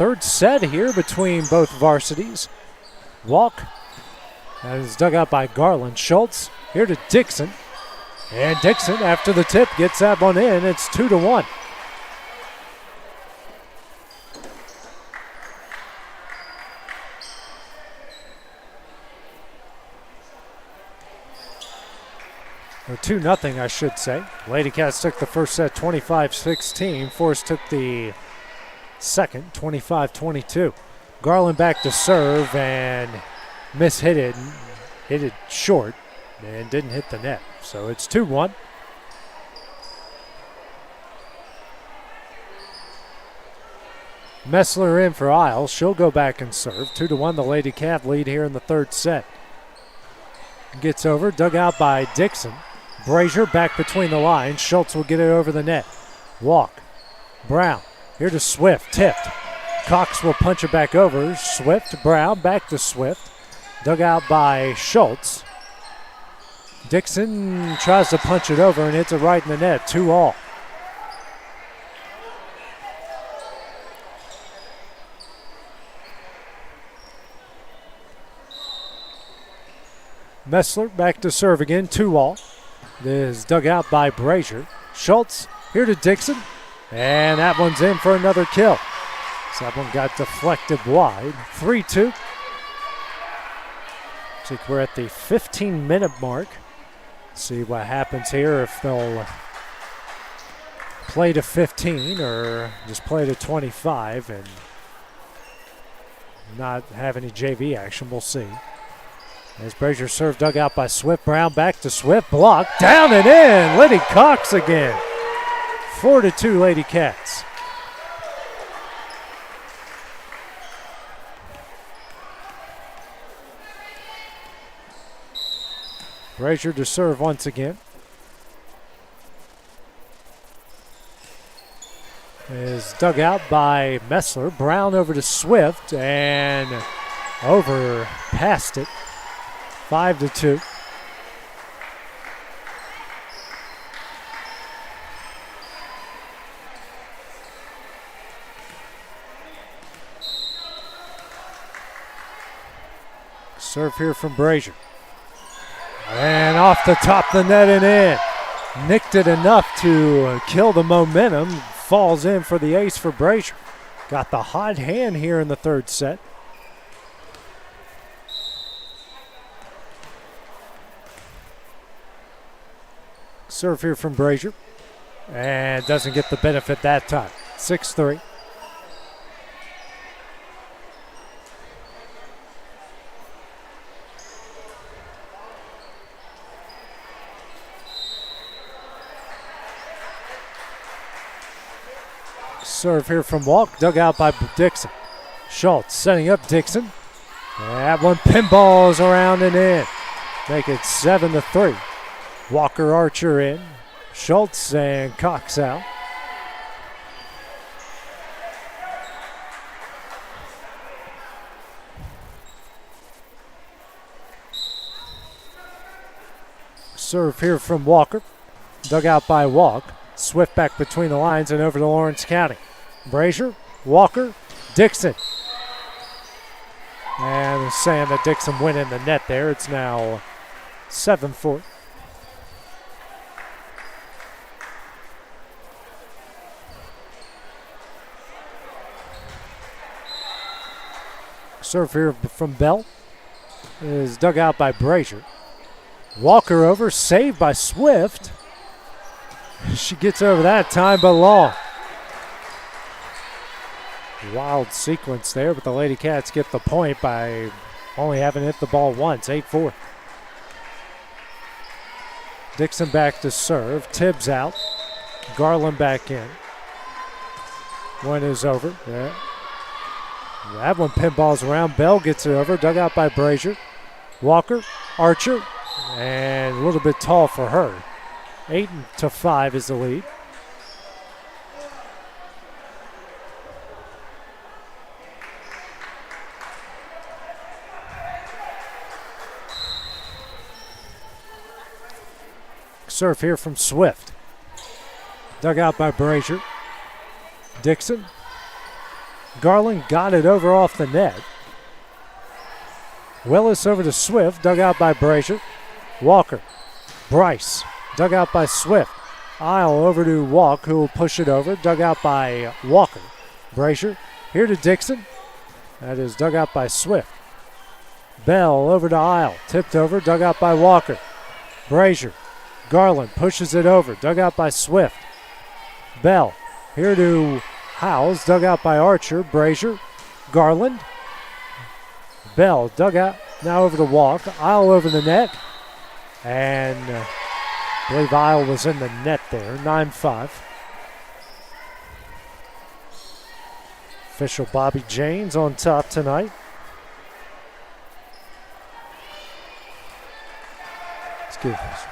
third set here between both varsities. Walk. That is dug out by Garland. Schultz here to Dixon. And Dixon, after the tip, gets that one in. It's 2-1. Or 2-0, I should say. Lady Cats took the first set 25-16. Forrest took the second 25-22. Garland back to serve and mishit it. Hit it short and didn't hit the net. So it's 2-1. Messler in for Isles. She'll go back and serve. 2-1, the Lady Cat lead here in the third set. Gets over, dug out by Dixon. Brazier back between the lines. Schultz will get it over the net. Walk. Brown. Here to Swift. Tipped. Cox will punch it back over. Swift. Brown. Back to Swift. Dug out by Schultz. Dixon tries to punch it over and hits it right in the net. 2-all. Messler back to serve again. 2-all. This is dug out by Brazier. Schultz here to Dixon. And that one's in for another kill. So that one got deflected wide. 3-2. Looks like we're at the 15-minute mark. See what happens here, if they'll play to 15 or just play to 25 and not have any JV action. We'll see. As Brazier serve dug out by Swift. Brown back to Swift. Block. Down and in. Liddy Cox again. 4-2 Lady Cats. Brazier to serve once again. Is dug out by Messler. Brown over to Swift and over past it. 5-2. Serve here from Brazier. And off the top of the net and in. Nicked it enough to kill the momentum. Falls in for the ace for Brazier. Got the hot hand here in the third set. Serve here from Brazier. And doesn't get the benefit that time. 6-3. Serve here from Walk, dug out by Dixon. Schultz setting up Dixon. That one pinballs around and in. Make it 7-3. Walker Archer in. Schultz and Cox out. Serve here from Walker. Dug out by Walk. Swift back between the lines and over to Lawrence County. Brazier, Walker, Dixon. And saying that Dixon went in the net there. It's now 7-4. Serve here from Bell is dug out by Brazier. Walker over, saved by Swift. She gets over that time, but long. Wild sequence there, but the Lady Cats get the point by only having hit the ball once, 8-4. Dixon back to serve. Tibbs out. Garland back in. One is over. Yeah. That one pinballs around. Bell gets it over. Dug out by Brazier. Walker, Archer, and a little bit tall for her. 8-5 is the lead. Serve here from Swift. Dug out by Brazier. Dixon. Garland got it over off the net. Willis over to Swift, dug out by Brazier. Walker, Bryce, dug out by Swift. Isle over to Walk, who will push it over, dug out by Walker. Brazier, here to Dixon. That is dug out by Swift. Bell over to Isle, tipped over, dug out by Walker. Brazier, Garland pushes it over, dug out by Swift. Bell, here to Howes, dug out by Archer. Brazier, Garland. Bell, dug out, now over to Walk. Isle over the net. And I believe Isle was in the net there, 9-5. Official Bobby Janes on top tonight.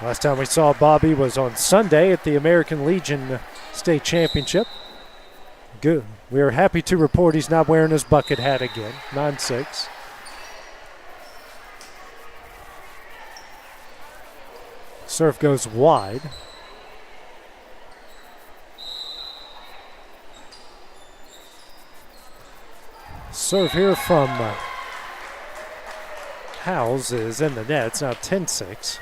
Last time we saw Bobby was on Sunday at the American Legion State Championship. Good. We are happy to report he's not wearing his bucket hat again. 9-6. Serve goes wide. Serve here from Howes is in the net. It's now 10-6.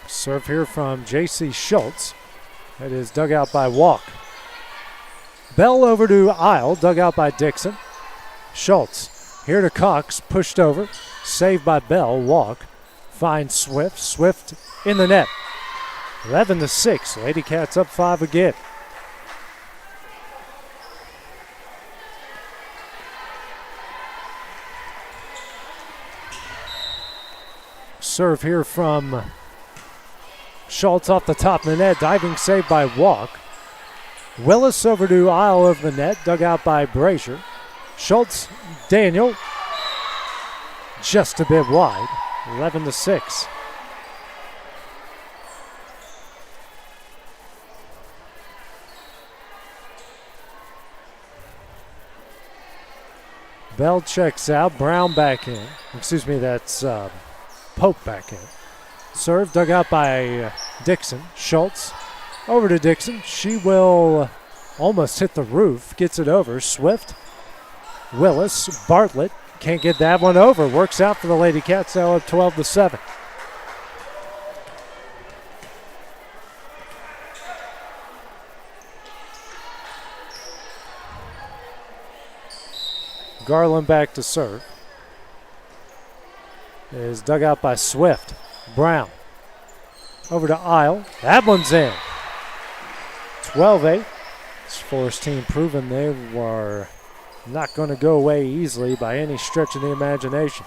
Serve here from J.C. Schultz. That is dug out by Walk. Bell over to Isle, dug out by Dixon. Schultz here to Cox, pushed over, saved by Bell. Walk finds Swift. Swift in the net. 11-6. Lady Cats up 5 again. Serve here from Schultz off the top of the net. Diving save by Walk. Willis over to Isle over the net. Dug out by Brazier. Schultz, Daniel. Just a bit wide. 11-6. Bell checks out. Brown back in. Excuse me, that's Pope back in. Serve dug out by Dixon. Schultz over to Dixon. She will almost hit the roof. Gets it over. Swift. Willis. Bartlett. Can't get that one over. Works out for the Lady Cats, now up 12-7. Garland back to serve. It is dug out by Swift. Brown. Over to Isle. That one's in. 12-8. This Forrest team proving they were not going to go away easily by any stretch of the imagination.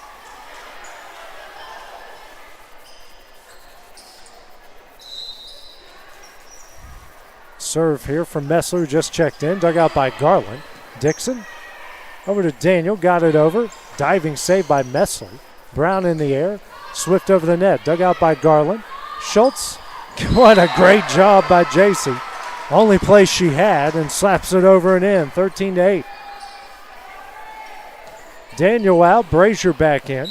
Serve here from Messler, just checked in. Dug out by Garland. Dixon. Over to Daniel. Got it over. Diving save by Messler. Brown in the air. Swift over the net. Dug out by Garland. Schultz. What a great job by JC. Only play she had, and slaps it over and in. 13-8. Daniel out. Brazier back in.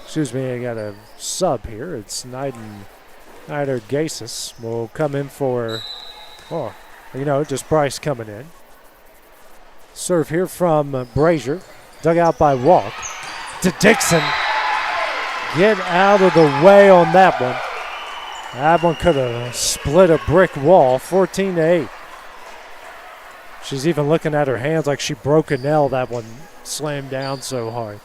Excuse me, I got a sub here. It's Nider Gasis will come in for, just Bryce coming in. Serve here from Brazier. Dug out by Walk. To Dixon. Get out of the way on that one. That one could have split a brick wall. 14-8. She's even looking at her hands like she broke a nail. That one slammed down so hard.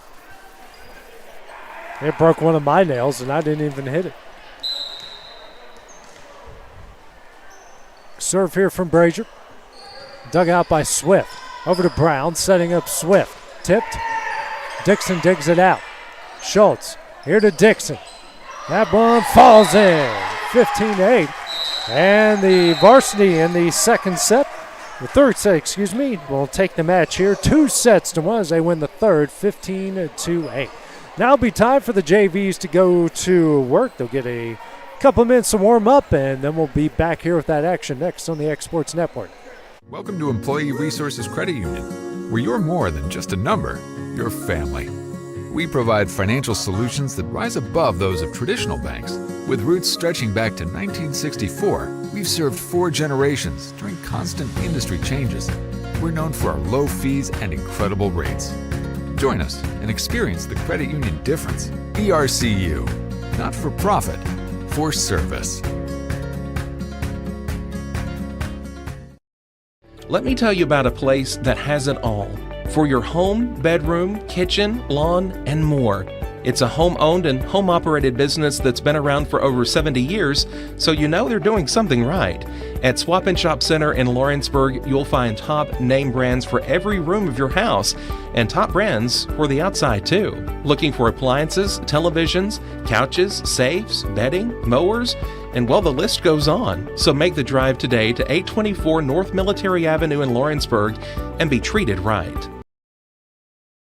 It broke one of my nails and I didn't even hit it. Serve here from Brazier. Dug out by Swift. Over to Brown, setting up Swift. Tipped. Dixon digs it out. Schultz here to Dixon. That one falls in. 15-8. And the varsity in the third set, will take the match here. 2-1 as they win the third, 15-8. Now it'll be time for the JVs to go to work. They'll get a couple minutes to warm up, and then we'll be back here with that action next on the X Sports Network. Welcome to Employee Resources Credit Union, where you're more than just a number, you're family. We provide financial solutions that rise above those of traditional banks. With roots stretching back to 1964, we've served 4 generations during constant industry changes. We're known for our low fees and incredible rates. Join us and experience the credit union difference. ERCU, not for profit, for service. Let me tell you about a place that has it all. For your home, bedroom, kitchen, lawn, and more. It's a home-owned and home-operated business that's been around for over 70 years, so you know they're doing something right. At Swap and Shop Center in Lawrenceburg, you'll find top name brands for every room of your house, and top brands for the outside too. Looking for appliances, televisions, couches, safes, bedding, mowers, and well, the list goes on. So make the drive today to 824 North Military Avenue in Lawrenceburg and be treated right.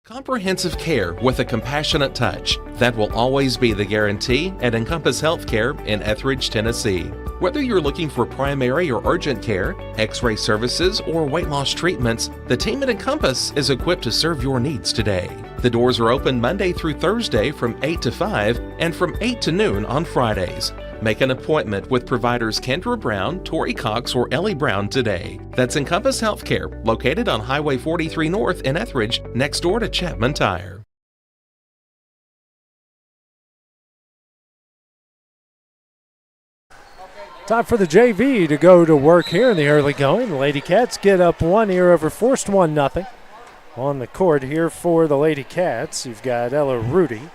Comprehensive care with a compassionate touch. That will always be the guarantee at Encompass Healthcare in Etheridge, Tennessee. Whether you're looking for primary or urgent care, x-ray services, or weight loss treatments, the team at Encompass is equipped to serve your needs today. The doors are open Monday through Thursday from 8 to 5 and from 8 to noon on Fridays. Make an appointment with providers Kendra Brown, Tori Cox, or Ellie Brown today. That's Encompass Healthcare, located on Highway 43 North in Etheridge, next door to Chapman Tire. Time for the JV to go to work here in the early going. The Lady Cats get up 1 here over Forrest, 1-0. On the court here for the Lady Cats, you've got Ella Rudy,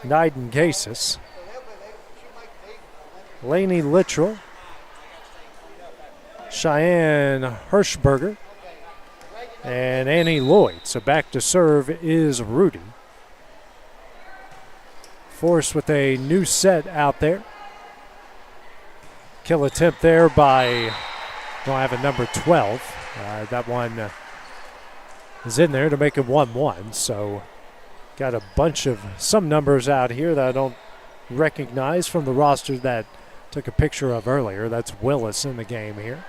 Naiden Gasis, Lainey Littrell, Cheyenne Hirschberger, and Annie Lloyd. So back to serve is Rudy. Forrest with a new set out there. Kill attempt there by, well, I have a number 12. That one is in there to make it 1-1. So got a bunch of some numbers out here that I don't recognize from the roster that took a picture of earlier. That's Willis in the game here.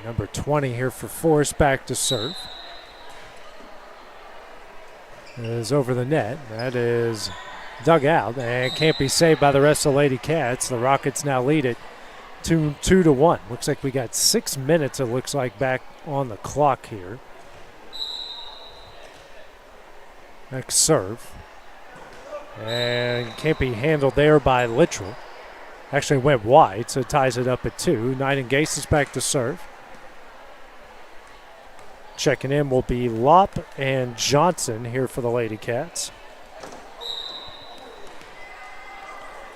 Number 20 here for Forrest, back to serve. Is over the net. That is dug out and can't be saved by the rest of the Lady Cats. The Rockets now lead it 2-1. Looks like we got 6 minutes, it looks like, back on the clock here. Next serve. And can't be handled there by Littrell. Actually went wide, so it ties it up at 2. Naiden Gase is back to serve. Checking in will be Lopp and Johnson here for the Lady Cats.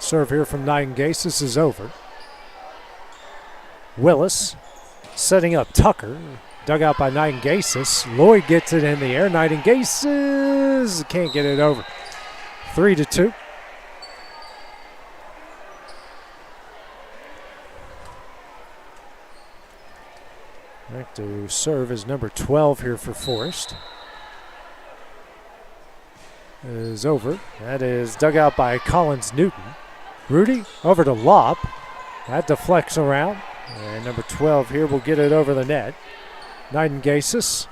Serve here from Naiden Gase is over. Willis setting up Tucker. Dug out by Naiden Gase. Lloyd gets it in the air. Naiden Gase can't get it over. 3-2. Back to serve is number 12 here for Forrest. Is over. That is dug out by Collins Newton. Rudy over to Lopp. That deflects around. And number 12 here will get it over the net. Naiden Gase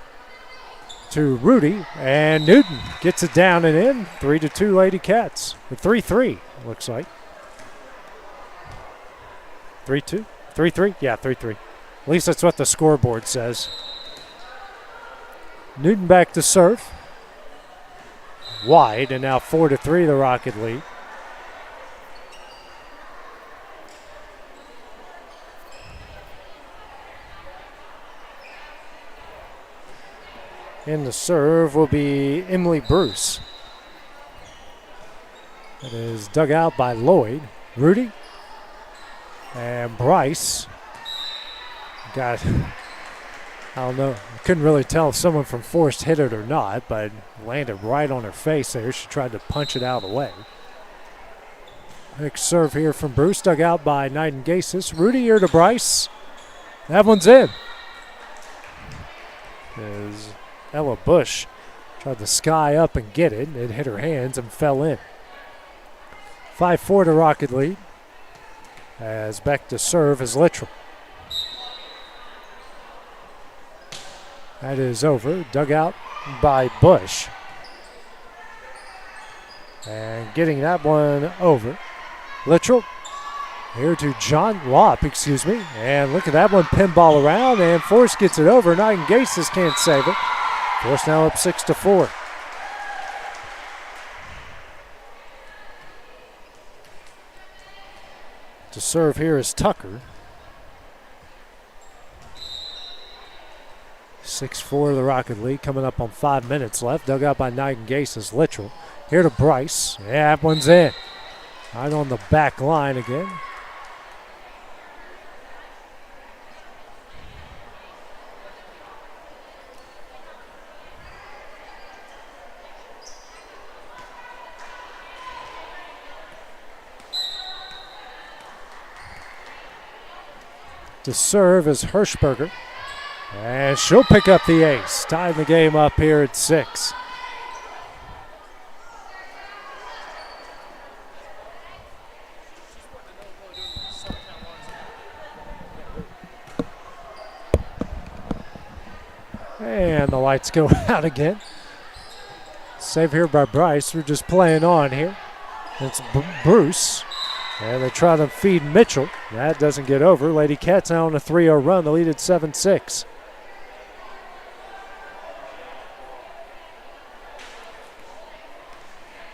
to Rudy. And Newton gets it down and in. 3-2 Lady Cats. Or 3-3 looks like. 3-2? 3-3? Yeah, 3-3. At least that's what the scoreboard says. Newton back to serve. Wide, and now 4-3 the Rocket lead. In the serve will be Emily Bruce. That is dug out by Lloyd. Rudy and Bryce. God, I don't know. I couldn't really tell if someone from Forrest hit it or not, but landed right on her face there. She tried to punch it out of the way. Next serve here from Bruce, dug out by Naiden Gase. Rudy here to Bryce. That one's in. As Ella Bush tried to sky up and get it. It hit her hands and fell in. 5-4 to Rocket lead. As back to serve is Littrell. That is over. Dug out by Bush. And getting that one over. Littrell here to John Lopp, And look at that one pinball around, and Forrest gets it over. Nightingale can't save it. Forrest now up 6-4. To serve here is Tucker. 6-4 the Rocket lead, coming up on 5 minutes left. Dug out by Nightingale is Littrell. Here to Bryce. Yeah, that one's in. Right on the back line again. To serve is Hirschberger. And she'll pick up the ace. Tying the game up here at 6. And the lights go out again. Save here by Bryce. We're just playing on here. It's Bruce. And they try to feed Mitchell. That doesn't get over. Lady Cats now on a 3-0 run. The lead at 7-6.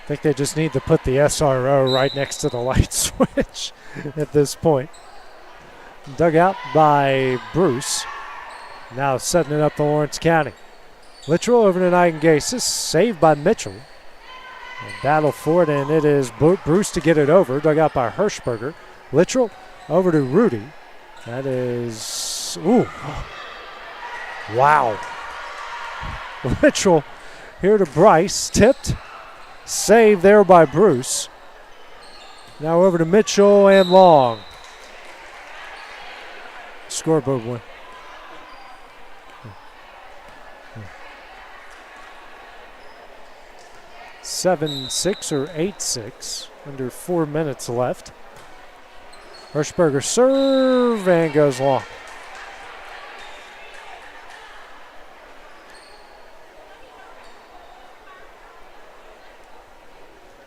I think they just need to put the SRO right next to the light switch at this point. Dug out by Bruce. Now setting it up to Lawrence County. Littrell over to Nightingale. Saved by Mitchell. And battle for it, and it is Bruce to get it over. Dug out by Hirschberger. Littrell over to Rudy. That is, ooh, wow. Littrell here to Bryce. Tipped. Saved there by Bruce. Now over to Mitchell and Long. Scoreboard one. 7-6 or 8-6. Under 4 minutes left. Hirschberger serve and goes long.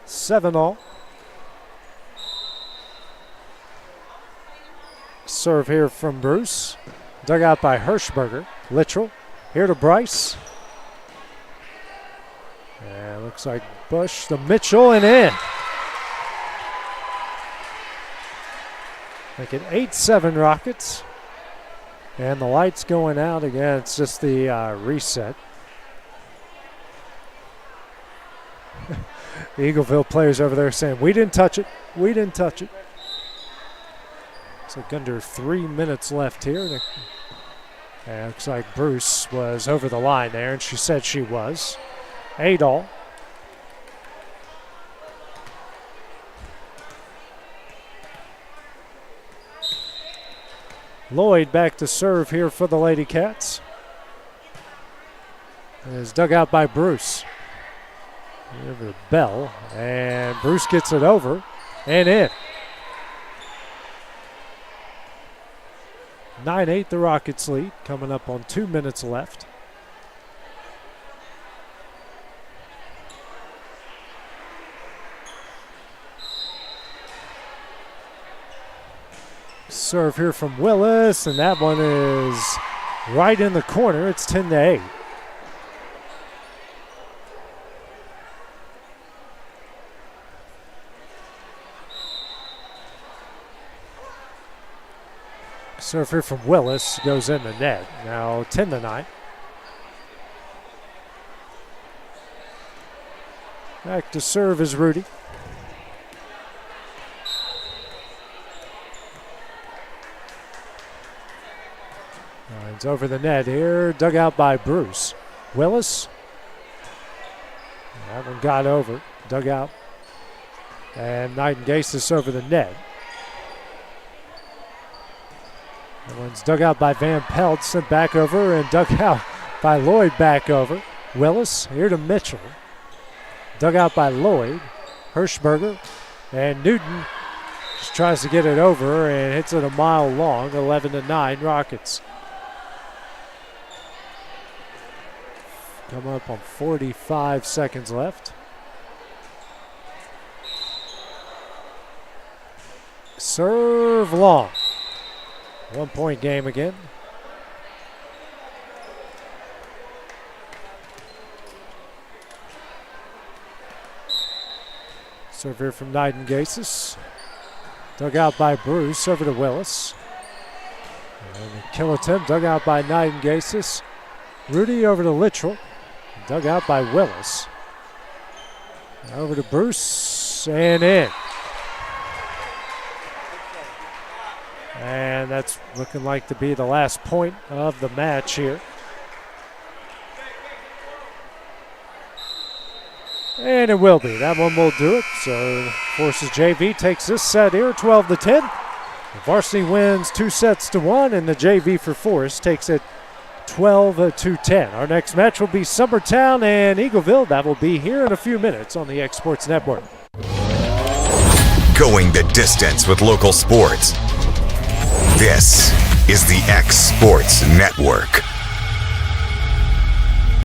Seven all. Serve here from Bruce. Dug out by Hirschberger. Littrell here to Bryce. And looks like Bush to Mitchell and in. Make it 8-7 Rockets. And the lights going out again. It's just the reset. The Eagleville players over there saying, we didn't touch it. We didn't touch it. It's like under 3 minutes left here. And it looks like Bruce was over the line there, and she said she was. 8 all. Lloyd back to serve here for the Lady Cats. It is dug out by Bruce. Over to Bell, and Bruce gets it over and in. 9-8 the Rockets lead, coming up on 2 minutes left. Serve here from Willis, and that one is right in the corner. It's 10-8. Serve here from Willis goes in the net. Now 10-9. Back to serve is Rudy. It's over the net here. Dug out by Bruce. Willis. That one got over. Dug out. And Nightingale over the net. That one's dug out by Van Pelt, sent back over, and dug out by Lloyd back over. Willis here to Mitchell. Dug out by Lloyd. Hirschberger. And Newton just tries to get it over and hits it a mile long. 11-9 Rockets. Come up on 45 seconds left. Serve long. 1 point game again. Serve here from Nidengasis. Dug out by Bruce. Serve to Willis. And the kill attempt dug out by Nidengasis. Rudy over to Littrell. Dug out by Willis. Over to Bruce and in. And that's looking like to be the last point of the match here. And it will be. That one will do it. So Forces JV takes this set here, 12-10. The varsity wins 2-1, and the JV for Forrest takes it 12-10. Our next match will be Summertown and Eagleville. That will be here in a few minutes on the X Sports Network. Going the distance with local sports. This is the X Sports Network.